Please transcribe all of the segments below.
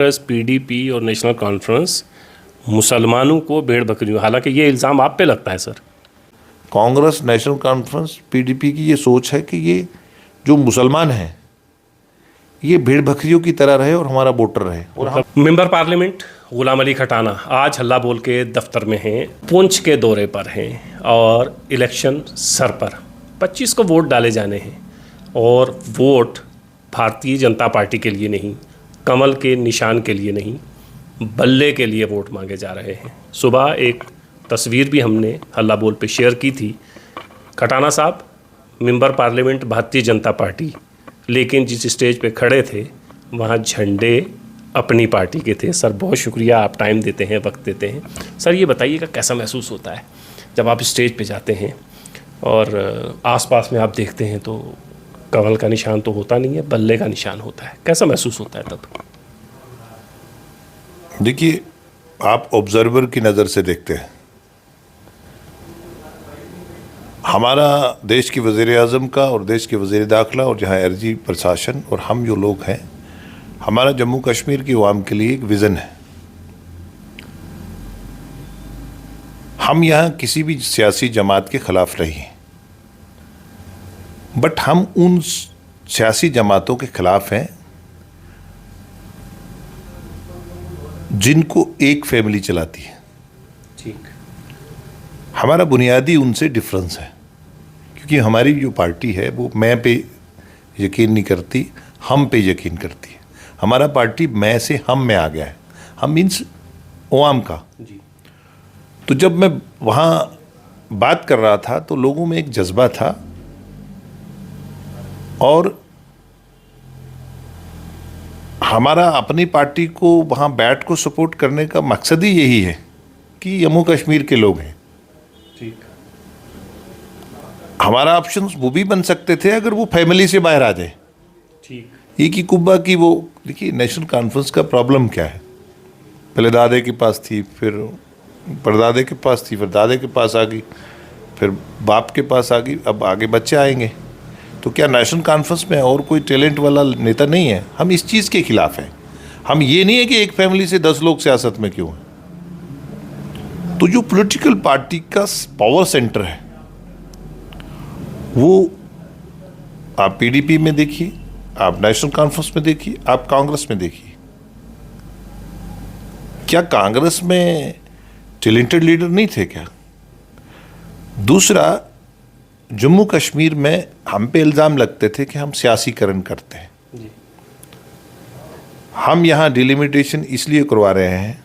Congress, PDP और national conference मुसलमानों को भेड़ बकरियों, हालांकि ये इल्ज़ाम आप पे लगता है sir. Congress, national conference, PDP की ये सोच है कि ये जो मुसलमान हैं ये भेड़ बकरियों की तरह रहे और हमारा वोटर रहे। और हम मेंबर पार्लियामेंट गुलाम अली खटाना आज हल्ला बोल के दफ्तर में हैं, पुंछ के दौरे पर हैं और इलेक्शन सर पर 25 को वोट डाले जाने हैं और वोट भारतीय जनता पार्टी के लिए नहीं, कमल के निशान के लिए नहीं, बल्ले के लिए वोट मांगे जा रहे हैं। सुबह एक तस्वीर भी हमने हल्ला बोल पे शेयर की थी। खटाना साहब member parliament Bharatiya Janata party, लेकिन जिस स्टेज पे खड़े थे वहाँ झंडे अपनी पार्टी के थे। सर बहुत शुक्रिया, आप टाइम देते हैं, वक्त देते हैं। सर ये बताइएगा कैसा महसूस होता है जब आप स्टेज पे जाते हैं और आसपास में आप देखते हैं तो कमल का निशान तो होता नहीं है, बल्ले का निशान होता है, कैसा महसूस होता है तब? देखिए, आप ऑब्जर्वर की नज़र से देखते हैं। हमारा देश की वज़ीर आज़म का और देश के वज़ीर दाखिला और जहाँ अर्जी प्रशासन और हम जो लोग हैं, हमारा जम्मू कश्मीर की अवाम के लिए एक विज़न है। हम यहाँ किसी भी सियासी जमात के ख़िलाफ़ नहीं हैं, बट हम उन सियासी जमातों के ख़िलाफ़ हैं जिनको एक फैमिली चलाती है। ठीक, हमारा बुनियादी उनसे डिफरेंस है, क्योंकि हमारी जो पार्टी है वो मैं पे यकीन नहीं करती, हम पे यकीन करती है। हमारा पार्टी मैं से हम में आ गया है, हम मीन्स अवाम का जी। तो जब मैं वहाँ बात कर रहा था तो लोगों में एक जज्बा था और हमारा अपनी पार्टी को वहाँ बैठ को सपोर्ट करने का मकसद ही यही है कि जम्मू कश्मीर के लोग हैं। ठीक, हमारा ऑप्शन वो भी बन सकते थे अगर वो फैमिली से बाहर आ जाए। ठीक, ये की कुब्बा की वो, देखिए नेशनल कॉन्फ्रेंस का प्रॉब्लम क्या है, पहले दादे के पास थी, फिर परदादे के पास थी, फिर दादे के पास आ गई, फिर बाप के पास आ गई, अब आगे बच्चे आएंगे। तो क्या नेशनल कॉन्फ्रेंस में और कोई टैलेंट वाला नेता नहीं है? हम इस चीज़ के खिलाफ हैं। हम ये नहीं है कि एक फैमिली से 10 लोग सियासत में क्यों हैं। तो जो पॉलिटिकल पार्टी का पावर सेंटर है वो आप पीडीपी में देखिए, आप नेशनल कॉन्फ्रेंस में देखिए, आप कांग्रेस में देखिए। क्या कांग्रेस में टैलेंटेड लीडर नहीं थे क्या? दूसरा, जम्मू कश्मीर में हम पे इल्ज़ाम लगते थे कि हम सियासीकरण करते हैं। जी। हम यहाँ डिलिमिटेशन इसलिए करवा रहे हैं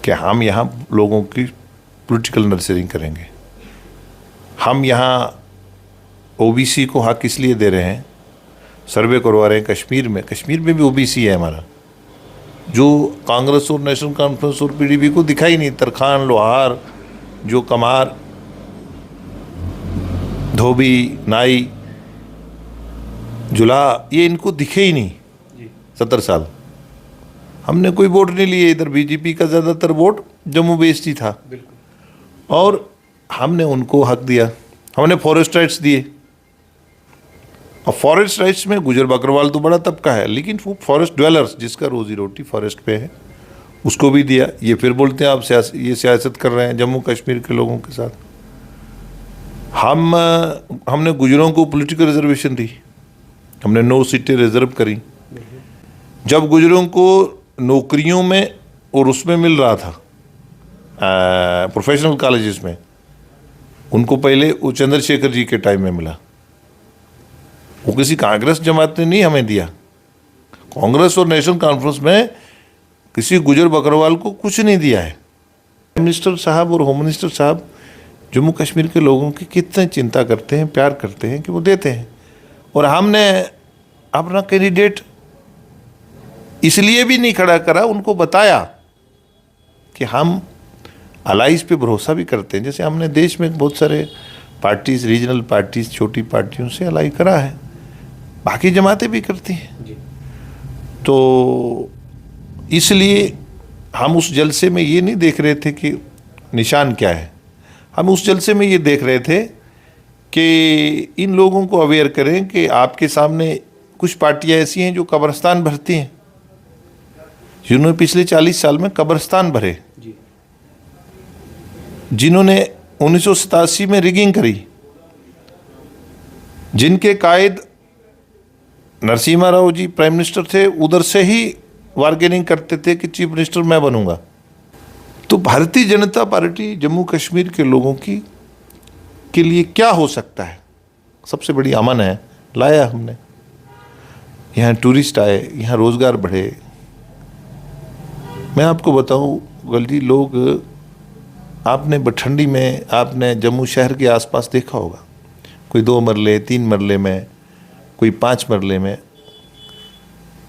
कि हम यहाँ लोगों की पॉलिटिकल नर्सरिंग करेंगे। हम यहाँ ओबीसी को हक इसलिए दे रहे हैं, सर्वे करवा रहे हैं कश्मीर में भी ओबीसी है हमारा, जो कांग्रेस और नेशनल कॉन्फ्रेंस और पीडीपी को दिखाई नहीं। तरखान, लोहार, जो कमार, धोबी, नाई, जुला, ये इनको दिखे ही नहीं। 70 साल हमने कोई वोट नहीं लिए इधर। बीजेपी का ज़्यादातर वोट जम्मू बेस्ड ही था और हमने उनको हक दिया। हमने फॉरेस्ट राइट्स दिए और फॉरेस्ट राइट्स में गुजर बकरवाल तो बड़ा तबका है, लेकिन वो फॉरेस्ट ड्वेलर्स जिसका रोजी रोटी फॉरेस्ट पे है उसको भी दिया। ये फिर बोलते हैं आप ये सियासत कर रहे हैं जम्मू कश्मीर के लोगों के साथ। हमने गुजरों को पॉलिटिकल रिजर्वेशन दी, हमने 9 सीटें रिजर्व करी। जब गुजरों को नौकरियों में और उसमें मिल रहा था प्रोफेशनल कॉलेजेस में, उनको पहले वो चंद्रशेखर जी के टाइम में मिला। वो किसी कांग्रेस जमात ने नहीं हमें दिया। कांग्रेस और नेशनल कॉन्फ्रेंस में किसी गुजर बकरवाल को कुछ नहीं दिया है। मिनिस्टर साहब और होम मिनिस्टर साहब जम्मू कश्मीर के लोगों की कितने चिंता करते हैं, प्यार करते हैं कि वो देते हैं। और हमने अपना कैंडिडेट इसलिए भी नहीं खड़ा करा, उनको बताया कि हम अलाइज पे भरोसा भी करते हैं। जैसे हमने देश में बहुत सारे पार्टीज, रीजनल पार्टीज, छोटी पार्टियों से अलाई करा है, बाकी जमातें भी करती हैं। तो इसलिए हम उस जलसे में ये नहीं देख रहे थे कि निशान क्या है, हम उस जलसे में ये देख रहे थे कि इन लोगों को अवेयर करें कि आपके सामने कुछ पार्टियां ऐसी हैं जो कब्रिस्तान भरती हैं जिन्होंने पिछले 40 साल में कब्रिस्तान भरे, जी। जिन्होंने 1987 में रिगिंग करी, जिनके कायद नरसिम्हा राव जी प्राइम मिनिस्टर थे, उधर से ही बार्गेनिंग करते थे कि चीफ मिनिस्टर मैं बनूंगा। तो भारतीय जनता पार्टी जम्मू कश्मीर के लोगों की के लिए क्या हो सकता है? सबसे बड़ी अमन है, लाया हमने, यहाँ टूरिस्ट आए, यहाँ रोजगार बढ़े। मैं आपको बताऊं गलती, लोग आपने ठंडी में आपने जम्मू शहर के आसपास देखा होगा, कोई 2 मरले 3 मरले में, कोई 5 मरले में,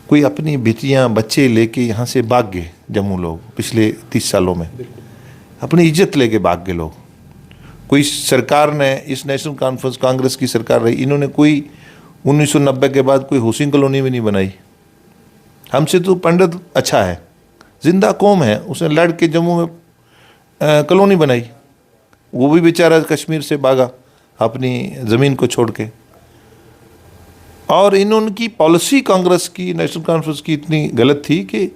कोई अपनी बेटियां बच्चे लेके यहाँ से भाग गए जम्मू लोग पिछले 30 सालों में, अपनी इज्जत लेके भाग गए लोग। कोई सरकार ने, इस नेशनल कॉन्फ्रेंस कांग्रेस की सरकार रही, इन्होंने कोई 1990 के बाद कोई हाउसिंग कॉलोनी भी नहीं बनाई। हमसे तो पंडित अच्छा है, जिंदा कौम है, उसने लड़ के जम्मू में कॉलोनी बनाई, वो भी बेचारा कश्मीर से भागा अपनी ज़मीन को छोड़ के। और इनकी पॉलिसी कांग्रेस की, नेशनल कॉन्फ्रेंस की इतनी गलत थी कि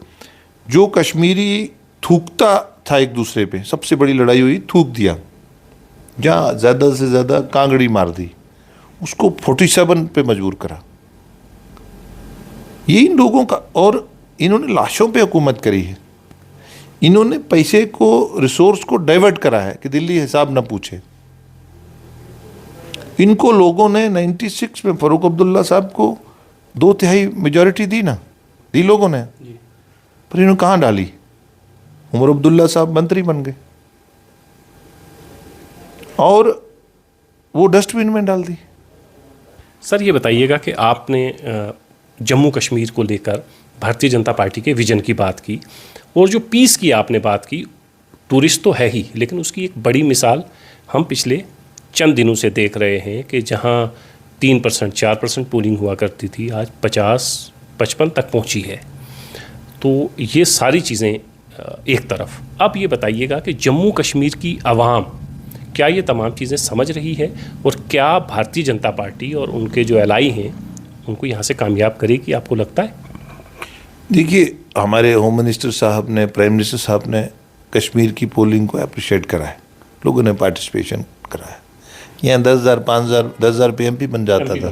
जो कश्मीरी थूकता था एक दूसरे पे, सबसे बड़ी लड़ाई हुई, थूक दिया, जहाँ ज़्यादा से ज़्यादा कांगड़ी मार दी, उसको 47 पे मजबूर करा। ये इन लोगों का, और इन्होंने लाशों पे हुकूमत करी है, इन्होंने पैसे को, रिसोर्स को डाइवर्ट करा है कि दिल्ली हिसाब ना पूछे। इनको लोगों ने 96 में फारूक अब्दुल्ला साहब को 2/3 मेजॉरिटी दी ना, दी लोगों ने, पर इन्होंने कहाँ डाली? उमर अब्दुल्ला साहब मंत्री बन गए और वो डस्टबिन में डाल दी। सर ये बताइएगा कि आपने जम्मू कश्मीर को लेकर भारतीय जनता पार्टी के विजन की बात की, और जो पीस की आपने बात की, टूरिस्ट तो है ही, लेकिन उसकी एक बड़ी मिसाल हम पिछले चंद दिनों से देख रहे हैं कि जहां 3% 4% पोलिंग हुआ करती थी, आज 50-55 तक पहुंची है। तो ये सारी चीज़ें एक तरफ, अब ये बताइएगा कि जम्मू कश्मीर की आवाम क्या ये तमाम चीज़ें समझ रही है, और क्या भारतीय जनता पार्टी और उनके जो एलाई हैं उनको यहाँ से कामयाब करेगी, आपको लगता है? देखिए, हमारे होम मिनिस्टर साहब ने, प्राइम मिनिस्टर साहब ने कश्मीर की पोलिंग को अप्रिशिएट करा है, लोगों ने पार्टिसिपेशन करा है। यहाँ 10,000 5,000 10,000 पे MP बन जाता था।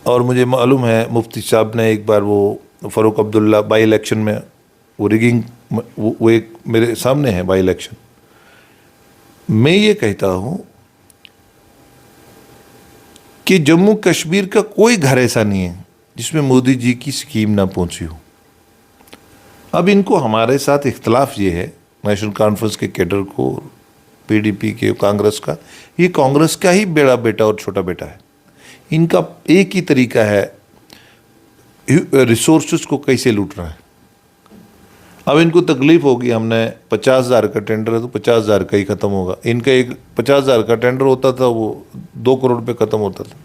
और मुझे मालूम है मुफ्ती साहब ने एक बार वो फारूक अब्दुल्ला बाई इलेक्शन में वो रिगिंग, वो एक मेरे सामने है बाई इलेक्शन। मैं ये कहता हूँ कि जम्मू कश्मीर का कोई घर ऐसा नहीं है जिसमें मोदी जी की स्कीम ना पहुंची हो। अब इनको हमारे साथ इख्तलाफ ये है, नेशनल कॉन्फ्रेंस के कैडर को, PDP के, कांग्रेस का, ये कांग्रेस का ही बड़ा बेटा और छोटा बेटा है। इनका एक ही तरीका है रिसोर्सेज को कैसे लूटना है। अब इनको तकलीफ होगी, हमने 50,000 का टेंडर है तो 50,000 का ही ख़त्म होगा। इनका एक 50,000 का टेंडर होता था, वो 2 करोड़ पे ख़त्म होता था।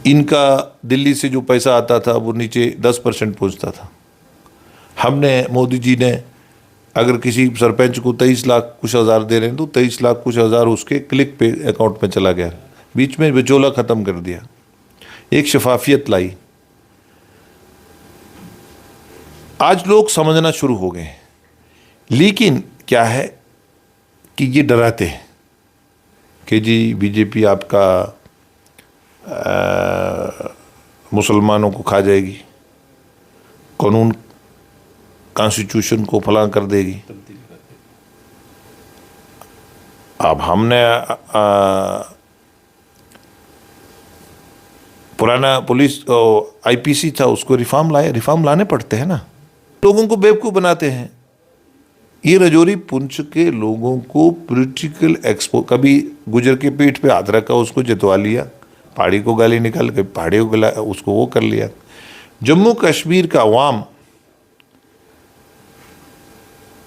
इनका दिल्ली से जो पैसा आता था वो नीचे 10% पहुँचता था। हमने, मोदी जी ने अगर किसी सरपंच को 23 लाख कुछ हज़ार दे रहे हैं तो 23 लाख कुछ हज़ार उसके क्लिक पे अकाउंट में चला गया, बीच में विचोला ख़त्म कर दिया, एक शफाफियत लाई। आज लोग समझना शुरू हो गए, लेकिन क्या है कि ये डराते हैं कि जी बीजेपी आपका मुसलमानों को खा जाएगी, कानून कॉन्स्टिट्यूशन को फलां कर देगी। अब हमने पुराना पुलिस IPC था, उसको रिफॉर्म लाए, रिफॉर्म लाने पड़ते हैं ना, लोगों को बेवकूफ़ बनाते हैं। ये रजौरी पुंछ के लोगों को पॉलिटिकल एक्सपो, कभी गुजर के पीठ पे हाथ रखा, उसको जितवा लिया, पहाड़ी को गाली निकाल के पहाड़ी को गला, उसको वो कर लिया। जम्मू कश्मीर का अवाम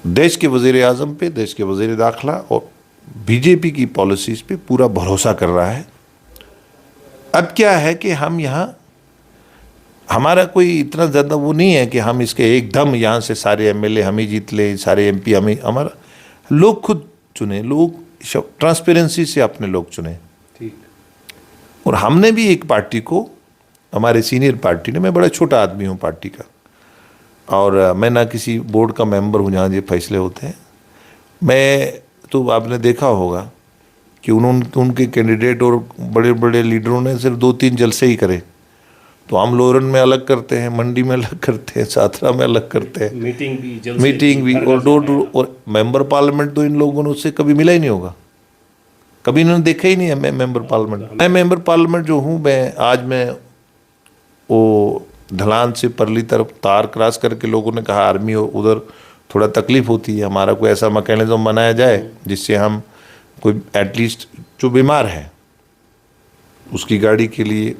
देश के वज़ीर आज़म पे, देश के वज़ीर दाखिला और बीजेपी की पॉलिसीज़ पे पूरा भरोसा कर रहा है। अब क्या है कि हम यहाँ, हमारा कोई इतना ज़्यादा वो नहीं है कि हम इसके एकदम यहाँ से सारे MLA हम ही जीत ले, सारे MP हम ही, हमारा लोग खुद चुने, लोग ट्रांसपेरेंसी से अपने लोग चुने। ठीक। और हमने भी एक पार्टी को हमारे सीनियर पार्टी ने, मैं बड़ा छोटा आदमी हूँ पार्टी का, और मैं ना किसी बोर्ड का मेंबर हूँ जहाँ ये फैसले होते हैं। मैं तो आपने देखा होगा कि उनके कैंडिडेट और बड़े बड़े लीडरों ने सिर्फ 2-3 जलसे ही करे। तो हम लोरन में अलग करते हैं, मंडी में अलग करते हैं, साथरा में अलग करते हैं, मीटिंग भी और डोर टू, और मेंबर पार्लियामेंट तो इन लोगों ने उससे कभी मिला ही नहीं होगा, कभी इन्होंने देखा ही नहीं है मैं मेंबर पार्लियामेंट। मैं मेंबर पार्लियामेंट जो हूँ, मैं वो ढलान से परली तरफ तार क्रॉस करके, लोगों ने कहा आर्मी उधर थोड़ा तकलीफ होती है, हमारा कोई ऐसा मैकेनिज्म बनाया जाए जिससे हम कोई एटलीस्ट जो बीमार है उसकी गाड़ी के लिए,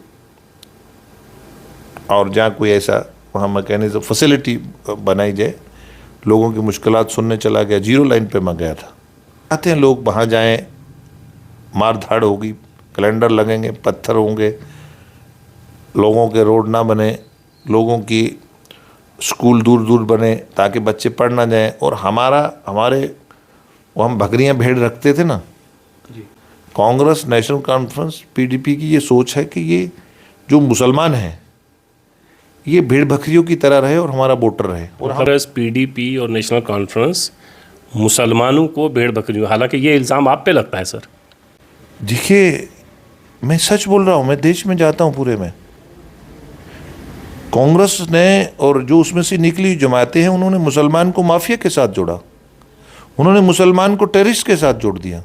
और जहाँ कोई ऐसा वहाँ मैकेनिज्म फैसिलिटी बनाई जाए। लोगों की मुश्किलात सुनने चला गया, 0 लाइन पे मैं गया था। आते हैं लोग वहाँ जाएं, मार धाड़ होगी, कैलेंडर लगेंगे, पत्थर होंगे, लोगों के रोड ना बने, लोगों की स्कूल दूर दूर बने ताकि बच्चे पढ़ ना जाएं। और हमारे वो हम बकरियां भेड़ रखते थे ना, कांग्रेस नेशनल कॉन्फ्रेंस पीडीपी की ये सोच है कि ये जो मुसलमान हैं ये भेड़ बकरियों की तरह रहे और हमारा वोटर रहे। और कांग्रेस, पीडीपी और नेशनल कॉन्फ्रेंस मुसलमानों को भेड़ बकरियों, हालांकि ये इल्ज़ाम आप पे लगता है सर। देखिए, मैं सच बोल रहा हूँ, मैं देश में जाता हूँ पूरे में, कांग्रेस ने और जो उसमें से निकली जमातें हैं उन्होंने मुसलमान को माफिया के साथ जोड़ा, उन्होंने मुसलमान को टेररिस्ट के साथ जोड़ दिया।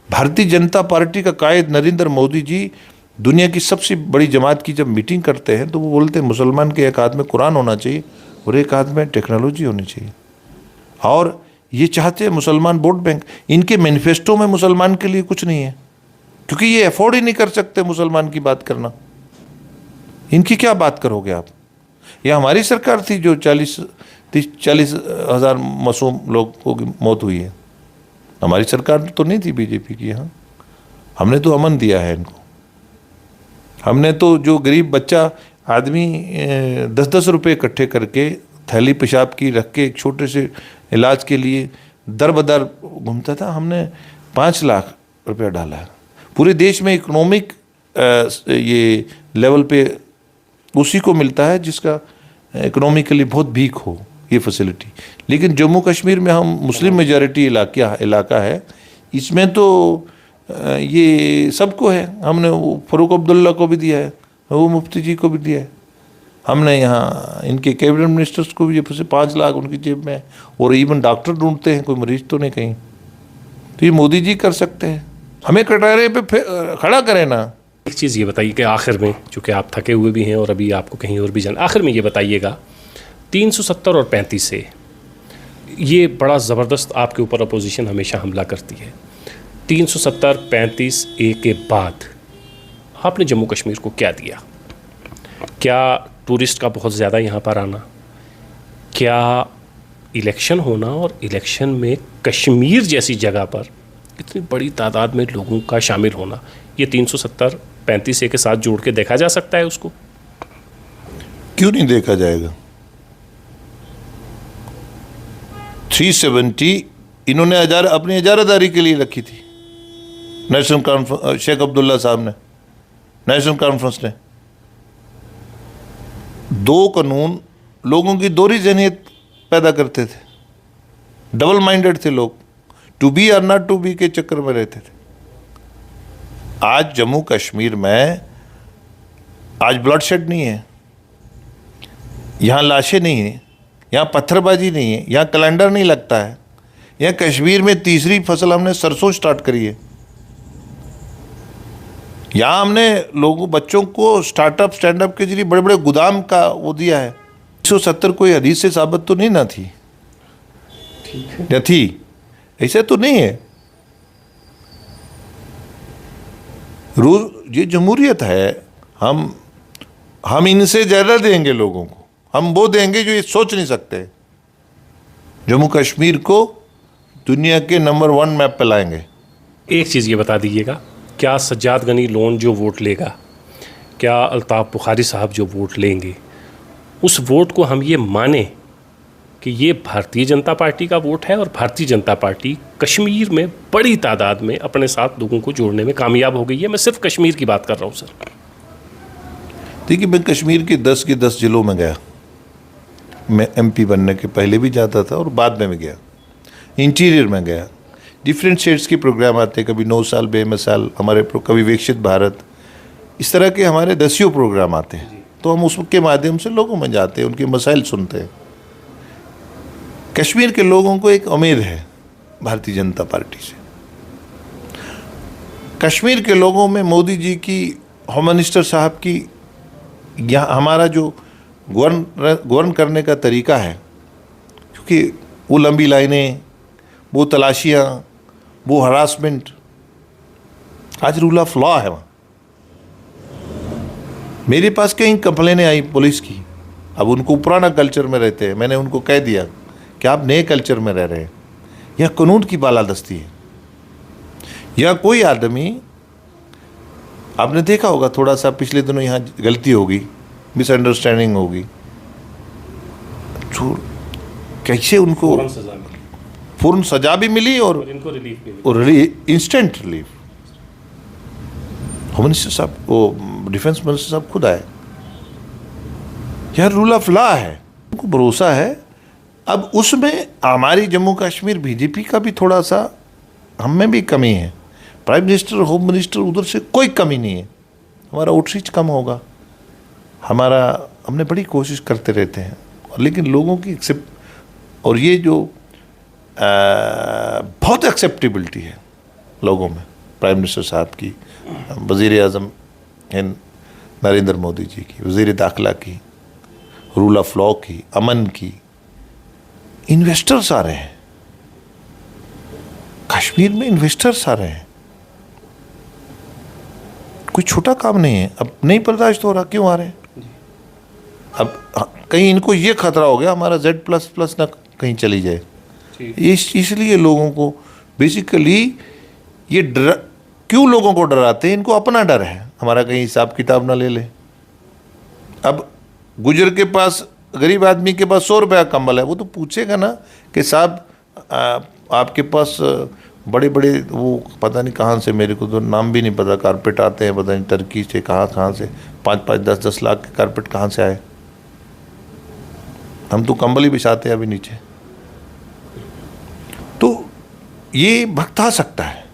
भारतीय जनता पार्टी का कायद नरेंद्र मोदी जी दुनिया की सबसे बड़ी जमात की जब मीटिंग करते हैं तो वो बोलते हैं मुसलमान के एक हाथ में कुरान होना चाहिए और एक हाथ में टेक्नोलॉजी होनी चाहिए, और ये चाहते हैं मुसलमान वोट बैंक। इनके मैनिफेस्टो में मुसलमान के लिए कुछ नहीं है, क्योंकि ये अफोर्ड ही नहीं कर सकते मुसलमान की बात करना। इनकी क्या बात करोगे आप? यह हमारी सरकार थी जो 40 हज़ार मासूम लोगों की मौत हुई है, हमारी सरकार तो नहीं थी बीजेपी की। यहाँ हमने तो अमन दिया है इनको, हमने तो जो गरीब बच्चा आदमी 10-10 रुपये इकट्ठे करके थैली पेशाब की रख के एक छोटे से इलाज के लिए दर बदर घूमता था, हमने 5 लाख रुपया डाला है। पूरे देश में इकोनॉमिक ये लेवल पे उसी को मिलता है जिसका इकोनॉमिकली बहुत वीक हो ये फैसिलिटी। लेकिन जम्मू कश्मीर में हम मुस्लिम मेजॉरिटी इलाका है, इसमें तो ये सबको है। हमने वो फ़ारूक अब्दुल्ला को भी दिया है, वो मुफ्ती जी को भी दिया है, हमने यहाँ इनके कैबिनेट मिनिस्टर्स को भी ये 5 लाख उनकी जेब में है, और इवन डॉक्टर ढूंढते हैं, कोई मरीज तो नहीं कहीं। तो ये मोदी जी कर सकते हैं, हमें कटहरे पे खड़ा करें ना। एक चीज़ ये बताइए कि आखिर में, चूँकि आप थके हुए भी हैं और अभी आपको कहीं और भी जाना, आखिर में ये बताइएगा 370 और 35 से ये बड़ा ज़बरदस्त आपके ऊपर अपोजिशन हमेशा हमला करती है। 370-35 ए के बाद आपने जम्मू कश्मीर को क्या दिया? क्या टूरिस्ट का बहुत ज़्यादा यहाँ पर आना, क्या इलेक्शन होना और इलेक्शन में कश्मीर जैसी जगह पर इतनी बड़ी तादाद में लोगों का शामिल होना, ये 370-35 ए के साथ जोड़ के देखा जा सकता है उसको? क्यों नहीं देखा जाएगा? 370 इन्होंने अपनी इजारादारी के लिए रखी थी नेशनल कॉन्फ्रेंस, शेख अब्दुल्ला साहब ने, नेशनल कॉन्फ्रेंस ने। 2 कानून लोगों की दोहरी ज़हनियत पैदा करते थे, डबल माइंडेड थे लोग, टू बी और नॉट टू बी के चक्कर में रहते थे। आज जम्मू कश्मीर में आज ब्लडशेड नहीं है, यहाँ लाशें नहीं हैं, यहाँ पत्थरबाजी नहीं है, यहाँ कैलेंडर नहीं लगता है। यहाँ कश्मीर में तीसरी फसल हमने सरसों स्टार्ट करी है। यहाँ हमने लोगों बच्चों को स्टार्टअप स्टैंडअप के जरिए बड़े बड़े गोदाम का वो दिया है। 170 कोई हदीस से साबित तो नहीं ना थी, या थी? ऐसा तो नहीं है। ये जमहूरियत है, हम इनसे ज़्यादा देंगे लोगों को, हम वो देंगे जो ये सोच नहीं सकते। जम्मू कश्मीर को दुनिया के नंबर 1 मैप पे लाएंगे। एक चीज़ ये बता दीजिएगा, क्या सज्जाद गनी लोन जो वोट लेगा, क्या अल्ताफ़ बुखारी साहब जो वोट लेंगे, उस वोट को हम ये माने कि ये भारतीय जनता पार्टी का वोट है और भारतीय जनता पार्टी कश्मीर में बड़ी तादाद में अपने साथ लोगों को जोड़ने में कामयाब हो गई है? मैं सिर्फ कश्मीर की बात कर रहा हूँ सर। देखिए, मैं कश्मीर के 10 जिलों में गया। मैं एमपी बनने के पहले भी जाता था और बाद में भी गया। इंटीरियर में गया, डिफरेंट स्टेट्स के प्रोग्राम आते, कभी 9 साल बेमिसाल हमारे कभी विकसित भारत, इस तरह के हमारे 10 प्रोग्राम आते हैं। तो हम उसके माध्यम से लोगों में जाते हैं, उनके मसाइल सुनते हैं। कश्मीर के लोगों को एक उम्मीद है भारतीय जनता पार्टी से। कश्मीर के लोगों में मोदी जी की, होम मिनिस्टर साहब की, या हमारा जो गवर्न करने का तरीका है, क्योंकि वो लंबी लाइनें, वो तलाशियाँ, वो हरासमेंट, आज रूल ऑफ लॉ है वहाँ। मेरे पास कई कंप्लेनें आई पुलिस की। अब उनको पुराना कल्चर में रहते हैं, मैंने उनको कह दिया कि आप नए कल्चर में रह रहे हैं, यह कानून की बालादस्ती है। या कोई आदमी, आपने देखा होगा थोड़ा सा पिछले दिनों यहाँ गलती होगी, मिसअंडरस्टैंडिंग होगी, तो कैसे उनको पूर्ण सजा भी मिली और इनको रिलीफ भी मिली। Instant relief. होम मिनिस्टर साहब, वो डिफेंस मिनिस्टर साहब खुद आए। यार रूल ऑफ लॉ है, उनको भरोसा है। अब उसमें हमारी जम्मू कश्मीर बीजेपी का भी थोड़ा सा, हम में भी कमी है। प्राइम मिनिस्टर, होम मिनिस्टर, उधर से कोई कमी नहीं है। हमारा आउटरीच कम होगा, हमने बड़ी कोशिश करते रहते हैं, लेकिन लोगों की एक्सेप्ट, और ये जो बहुत एक्सेप्टेबिलिटी है लोगों में प्राइम मिनिस्टर साहब की, वज़ीर आज़म नरेंद्र मोदी जी की, वज़ीर दाखिला की, रूल ऑफ लॉ की, अमन की। इन्वेस्टर्स आ रहे हैं कश्मीर में, इन्वेस्टर्स आ रहे हैं। कोई छोटा काम नहीं है। अब नहीं बर्दाश्त हो रहा, क्यों आ रहे हैं? अब कहीं इनको ये खतरा हो गया हमारा Z++ ना कहीं चली जाए, इसलिए लोगों को बेसिकली ये क्यों लोगों को डराते हैं? इनको अपना डर है, हमारा कहीं हिसाब किताब ना ले ले। अब गुजर के पास, गरीब आदमी के पास 100 रुपये का कंबल है, वो तो पूछेगा ना कि साहब आपके पास बड़े बड़े वो पता नहीं कहाँ से, मेरे को तो नाम भी नहीं पता, कारपेट आते हैं पता नहीं टर्की से, कहाँ से 5-5, 10-10 लाख के कारपेट कहाँ से आए? हम तो कंबल ही बिछाते हैं अभी नीचे। तो ये भक्ता सकता है।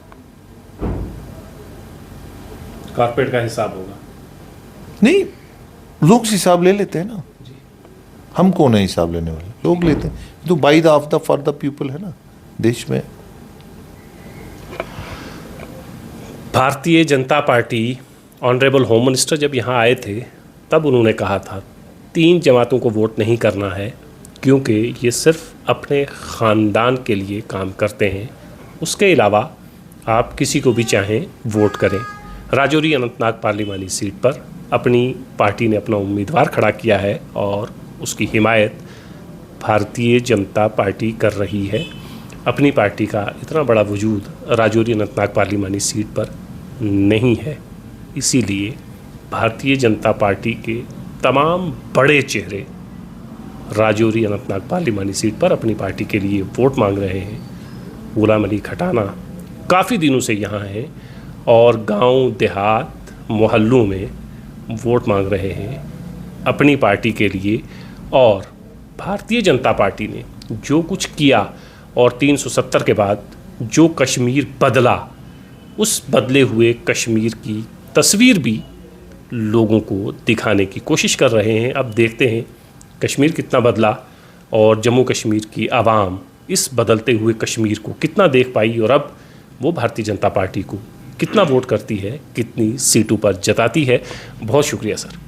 कारपेट का हिसाब होगा नहीं, लोग हिसाब ले लेते हैं ना। हम कौन है हिसाब लेने वाले? लोग लेते हैं। तो by the of the for the people है ना देश में। Bharatiya Janata party, honourable home minister जब यहाँ आए थे तब उन्होंने कहा था 3 जमातों को वोट नहीं करना है, क्योंकि ये सिर्फ अपने ख़ानदान के लिए काम करते हैं, उसके अलावा आप किसी को भी चाहें वोट करें। राजौरी अनंतनाग पार्लिमानी सीट पर अपनी पार्टी ने अपना उम्मीदवार खड़ा किया है और उसकी हिमायत भारतीय जनता पार्टी कर रही है। अपनी पार्टी का इतना बड़ा वजूद राजौरी अनंतनाग पार्लिमानी सीट पर नहीं है, इसीलिए भारतीय जनता पार्टी के तमाम बड़े चेहरे राजौरी अनंतनाग पार्लिमानी सीट पर अपनी पार्टी के लिए वोट मांग रहे हैं। गुलाम अली खटाना काफ़ी दिनों से यहाँ हैं और गांव देहात मोहल्लों में वोट मांग रहे हैं अपनी पार्टी के लिए। और भारतीय जनता पार्टी ने जो कुछ किया और 370 के बाद जो कश्मीर बदला, उस बदले हुए कश्मीर की तस्वीर भी लोगों को दिखाने की कोशिश कर रहे हैं। अब देखते हैं कश्मीर कितना बदला और जम्मू कश्मीर की आवाम इस बदलते हुए कश्मीर को कितना देख पाई और अब वो भारतीय जनता पार्टी को कितना वोट करती है, कितनी सीटों पर जताती है। बहुत शुक्रिया सर।